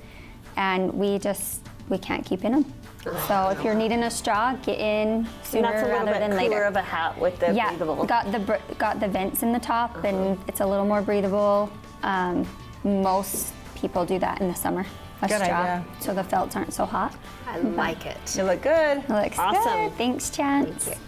and we can't keep in them. So if you're needing a straw, get in And sooner that's a little rather bit than cooler later. of a hat with the Yeah, breathable. got the vents in the top, and it's a little more breathable. Most people do that in the summer. A Good straw, idea. so the felts aren't so hot. I like it. You look good. It looks Awesome. good. Thanks, Chance. Thank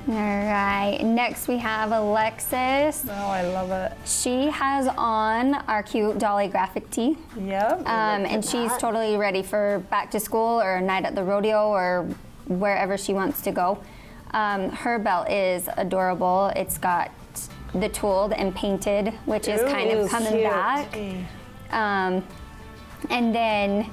All right, next we have Alexis. Oh, I love it. She has on our cute Dolly graphic tee, Yep. and she's totally ready for back to school or a night at the rodeo or wherever she wants to go. Her belt is adorable. It's got the tooled and painted, which is kind of coming cute. back. And then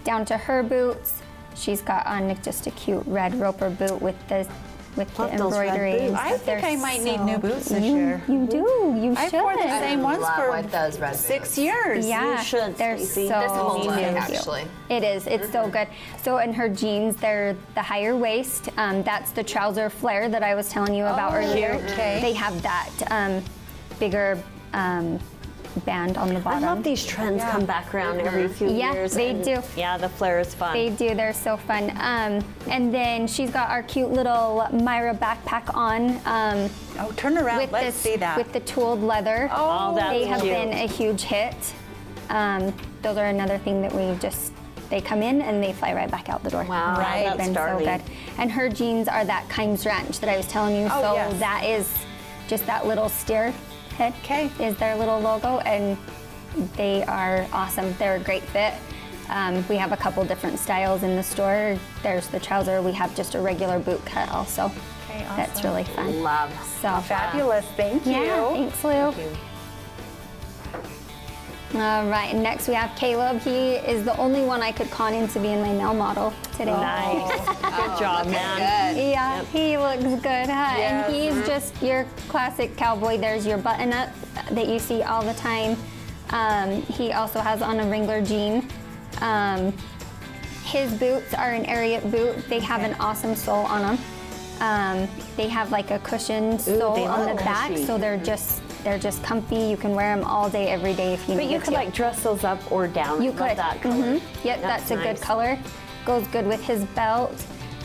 down to her boots, she's got on just a cute red roper boot with the Love those red embroidery. boots. I think I might need new boots this you, year. You do. You I've should. worn the same ones love for with those red 6 boots. years. Yeah, You should, they're Stacey. so This will work, cute. actually. It is. It's so good. So in her jeans, they're the higher waist. That's the trouser flare that I was telling you about earlier. okay. They have that bigger band on the I bottom. love these trends come back around every few Yeah, years. they and do. Yeah, the flare is fun. They do. They're so fun. And then she's got our cute little Myra backpack on. Oh, turn around. With Let's this, see that. with the tooled leather. Oh, that's They have cute. been a huge hit. Those are another thing that they come in and they fly right back out the door. Wow, Right. They've that's been so darling. good. And her jeans are that Kimes Ranch that I was telling you. Oh, so yes. that is just that little steer head 'Kay. is their little logo, and they are awesome. They're a great fit. We have a couple different styles in the store. There's the trouser. We have just a regular boot cut also. Okay, That's awesome. really fun. Love. So Fabulous. Thank you. yeah, thanks, Lou. All right, next we have Caleb. He is the only one I could con into being my male model today. Nice. Good job, man. Good. Yeah, he looks good, huh? Yes. And he's just your classic cowboy. There's your button-up that you see all the time. He also has on a Wrangler jean. His boots are an Ariat boot. They have an awesome sole on them. They have like a cushioned sole they on the look back, cushy. so they're just comfy. You can wear them all day, every day if you But need you to. could like dress those up or down. You I love could. that color. Mhm. Yep, that's a good nice. color. Goes good with his belt.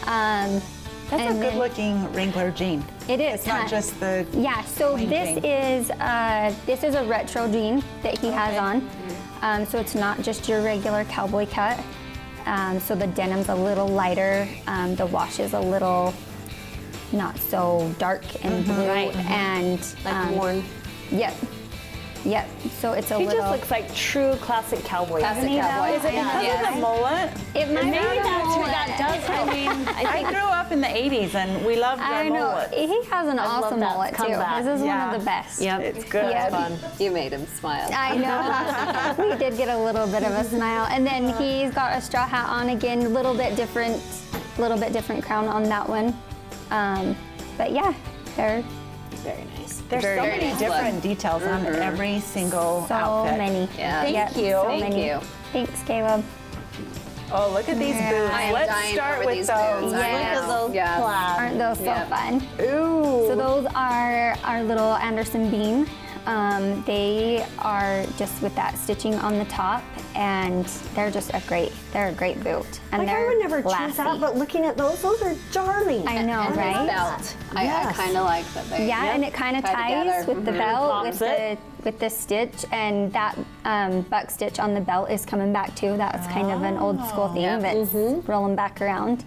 That's a and then- good-looking Wrangler jean. It is. It's not huh? just the. Yeah, so plain this jean. is a retro jean that he has on. So it's not just your regular cowboy cut. So the denim's a little lighter. The wash is a little not so dark and blue. Right. And Like worn. Yep. Yep. So it's a He little. just looks like true classic cowboy. Classic Doesn't he, cowboy. though? Is it because Yes. of the mullet? it might Maybe be that's the who that mullet. does. I mean, I grew up in the 80s and we loved the I know. mullet. He has an love awesome that mullet too. comeback. His is one Yeah. of the best. Yep. It's good. Yeah. Fun. You made him smile. I know. We did get a little bit of a smile. And then he's got a straw hat on again, a little bit different crown on that one. But yeah, they're Very nice. There's Very so many nice different look. details on every single so outfit. many. Yeah. Thank Yep, you. so Thank many. you. Thanks, Caleb. Oh, look at these boots. I am Let's dying start over with these those. boots. Yes. Look at those Yes. plaids. Aren't those so fun? Ooh. So those are our little Anderson bean. They are just with that stitching on the top, and they're just a great boot. And Like, I they're would never choose lasty. that, but looking at those are darling. I know, right? Belt. I Yes. kind of like that they. Yeah, and it kind of Tie ties together. with the Mhm. belt, Pops with the stitch, and that buck stitch on the belt is coming back too. That's kind of an old school theme Yeah. that's rolling back around.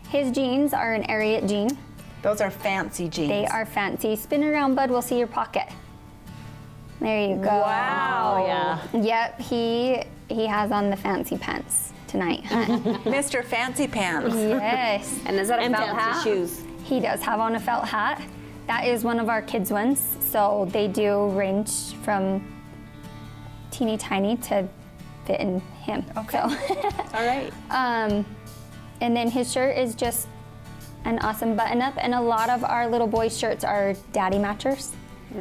His jeans are an Ariat jean. Those are fancy jeans. They are fancy. Spin around, bud. We'll see your pocket. There you go. Wow. Oh, yeah. Yep, he has on the fancy pants tonight. Mr. Fancy Pants. Yes. And is that a And felt fancy hat? shoes. He does have on a felt hat. That is one of our kids' ones. So they do range from teeny tiny to fit in him. Okay. So, All right. and then his shirt is just an awesome button up. And a lot of our little boys' shirts are daddy matchers.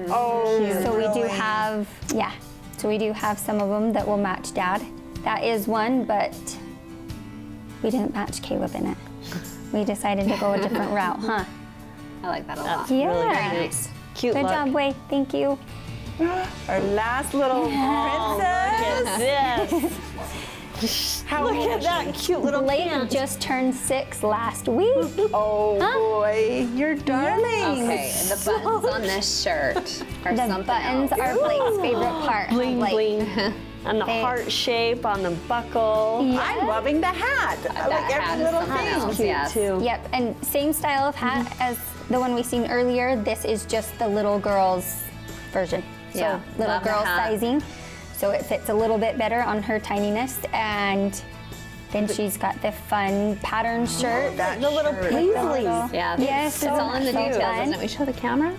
Oh, So we do really? have, yeah. So we do have some of them that will match dad. That is one, but we didn't match Caleb in it. We decided to go a different route, huh? I like that a lot. Yeah. Really Very nice. Cute Good look. job, Wei. Thank you. Our last little princess. Look at this. How Look old at is that she? cute little Layden pant. just turned 6 last week. Oh boy, you're darling. Okay, and the buttons on this shirt are The something buttons else. are Blake's favorite part. Bling Blake. bling. And the They- heart shape on the buckle. I'm loving the hat. I like hat every is little something thing. else. Cute Yes. too. Yep, and same style of hat as the one we seen earlier. This is just the little girl's version. So Yeah, little love the girl hat. sizing. So it fits a little bit better on her tininess. And then she's got the fun pattern shirt. that The little shirt. paisleys. Yeah, Yes, it's all in the so details, fun. isn't it? We show the camera.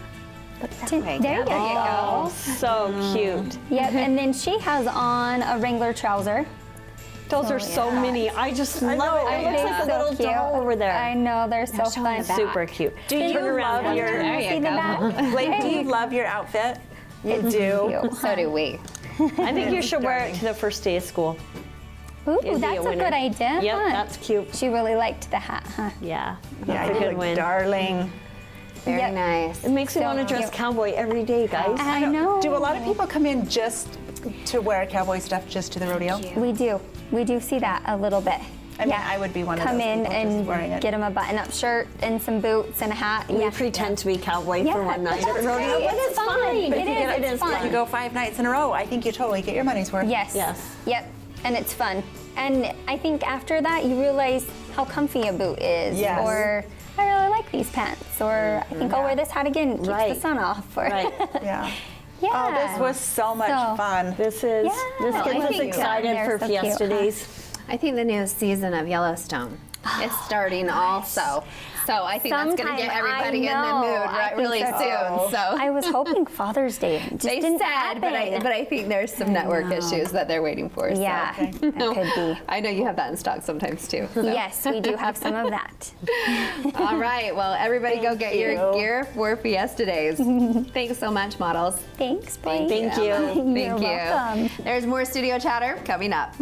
Look that way. There you go. Oh, so cute. Yep, and then she has on a Wrangler trouser. Those are so mini. I just love it. It looks like a They're little so doll cute. over there. I know, they're so showing fun. the back. Super cute. Do you Turn around love here. your- There you See the go. back? Blake, do you love your outfit? You do. Cute. So do we. I think you should wear it to the first day of school. Ooh, It'd be that's a winner. good idea. Yep, huh? that's cute. She really liked the hat, huh? Yeah, Yeah, that's a you good look win. darling. Very Yep. nice. It makes me So want to dress cute. cowboy every day, guys. I know. Do a lot of people come in just to wear cowboy stuff just to the rodeo? We do. We do see that a little bit. I mean, I would be one of Come those in people just wearing and it. get them a button-up shirt and some boots and a hat. We pretend to be cowboy for one night at that's rodeo, great. but it's fun. It is. It's If fun. you go 5 nights in a row, I think you totally get your money's worth. Yes. Yes. Yep. And it's fun. And I think after that, you realize how comfy a boot is. Yes. Or I really like these pants. Or I think I'll wear this hat again. Keeps Right. the sun off. Or Right. Yeah. yeah. Oh, this was so much So- fun. This is, Yeah. this Well, gets I us think excited they're for so Fiesta cute, huh? Days. I think the new season of Yellowstone is starting also. So I think that's going to get Sometime, everybody in the I know. mood I right, think really so, soon. too. So I was hoping Father's Day just they didn't said, but happen. I think there's some network issues that they're waiting for. Yeah, So. that could be. I know you have that in stock sometimes too. so. Yes, we do have some of that. All right. Well, everybody go get your you. gear for Fiesta Days. Thanks so much, models. Thanks, Blake. Thank you. Thank You're you. welcome. There's more studio chatter coming up.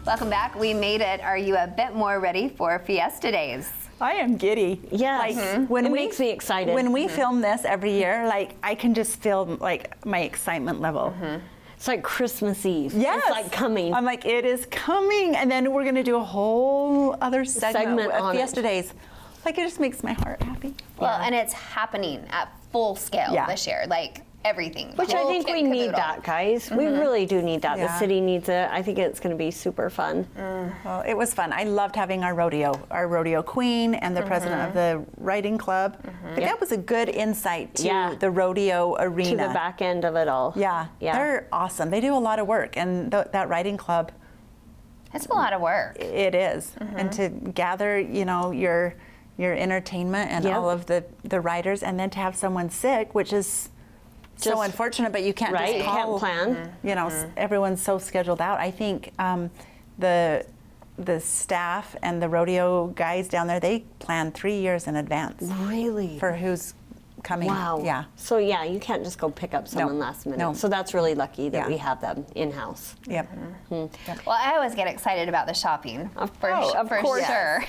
Welcome back. We made it. Are you a bit more ready for Fiesta Days? I am giddy. Yes. Like, when It we, makes me excited. When we film this every year, like I can just feel like my excitement level. It's like Christmas Eve. Yes. It's like coming. I'm like, it is coming. And then we're going to do a whole other segment on of it. Fiesta Days. Like, it just makes my heart happy. Well, and it's happening at full scale Yeah. this year. Like everything. Which I Whole think kit we and need caboodle. that, guys. We really do need that. Yeah. The city needs it. I think it's going to be super fun. Well, it was fun. I loved having our rodeo queen and the president of the riding club. But that was a good insight to Yeah. the rodeo arena. To the back end of it all. Yeah, Yeah. they're awesome. They do a lot of work, and that riding club, It's a lot of work. it is. And to gather, your entertainment and Yep. all of the riders, and then to have someone sick, which is so Just- unfortunate. But you can't Right? just You call. can't plan. Everyone's so scheduled out. I think the the staff and the rodeo guys down there, they plan 3 years in advance Really? for who's coming. Wow. Yeah. So yeah, you can't just go pick up someone last minute. No. So that's really lucky that Yeah. we have them in-house. Yep. Well, I always get excited about the shopping, for course. sure.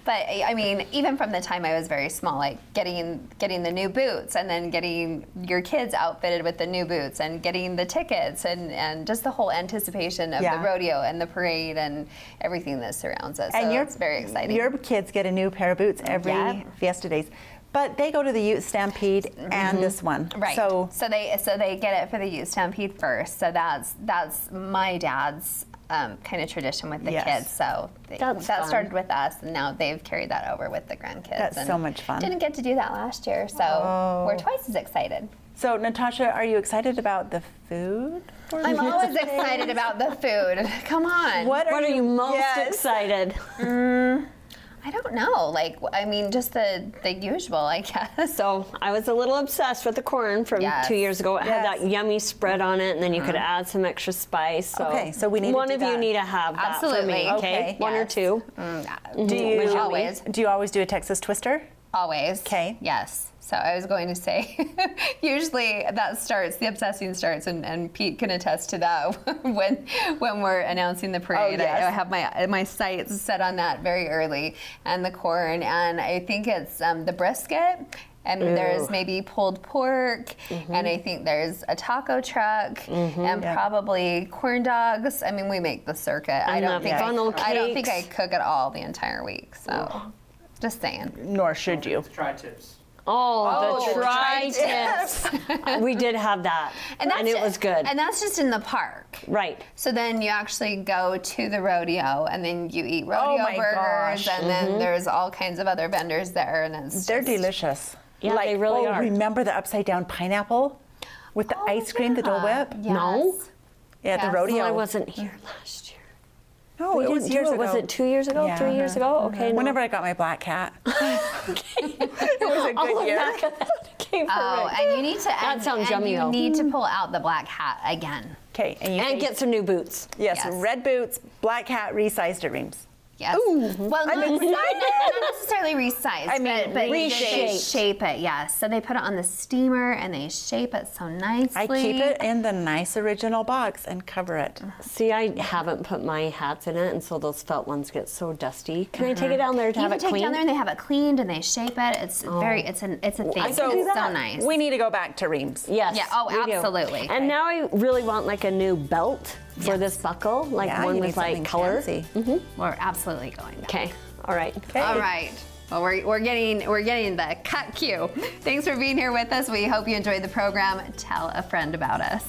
But I mean, even from the time I was very small, like getting the new boots, and then getting your kids outfitted with the new boots, and getting the tickets, and just the whole anticipation of the rodeo and the parade and everything that surrounds it. So And it's very exciting. Your kids get a new pair of boots every Fiesta Days. But they go to the Ute Stampede and this one. Right. So they get it for the Ute Stampede first. So that's my dad's kind of tradition with the kids. So that started with us, and now they've carried that over with the grandkids. That's and so much fun. Didn't get to do that last year, so we're twice as excited. So Natasha, are you excited about the food? I'm always excited about the food. Come on. What are you most excited? I don't know. Like, I mean, just the usual, I guess. So I was a little obsessed with the corn from 2 years ago. It had that yummy spread on it, and then you could add some extra spice. So Okay, so we need one to of do you that. need to have that Absolutely. for me. Okay, one or two. Do you Always. do a Texas twister? Always. Okay. Yes. So I was going to say, usually the obsessing starts, and Pete can attest to that when we're announcing the parade. I have my sights set on that very early, and the corn, and I think it's the brisket. And there's maybe pulled pork, and I think there's a taco truck, and probably corn dogs. I mean, we make the circuit. I don't think I cook it all the entire week. So, just saying. Nor should you. Tri-tips. Oh, the tri-tips. We did have that, and it was good. And that's just in the park. Right. So then you actually go to the rodeo, and then you eat rodeo burgers, and then there's all kinds of other vendors there, and they're delicious. Yeah, they really are. Remember the upside down pineapple with the ice cream, the Dole Whip? Yes. No. Yeah, at the rodeo. Well, I wasn't here last year. No, it was years ago. Was it 2 years ago? Yeah. 3 years ago? Okay. Whenever I got my black cat. It was a I'll good look year. back at that. Okay, Oh, perfect. and you need to. That sounds yummy, You though. need to pull out the black hat again. Okay, And get some new boots. yes, Yes. red boots, black cat, resized at Reams. Yes. Well, not necessarily resized. I mean, but reshaped. they shape it. Yes. So they put it on the steamer, and they shape it so nicely. I keep it in the nice original box and cover it. See, I haven't put my hats in it, and so those felt ones get so dusty. Can I take it down there to You have can it take it cleaned? down there, and they have it cleaned, and they shape it. It's it's a thing. So It's so nice. We need to go back to Reams. Yes. Yeah, oh, we do. absolutely. And now I really want like a new belt for this buckle, like Yeah, one you with need like something color. fancy. We're absolutely going back. Okay. All right. All right. Well, we're getting the cut cue. Thanks for being here with us. We hope you enjoyed the program. Tell a friend about us.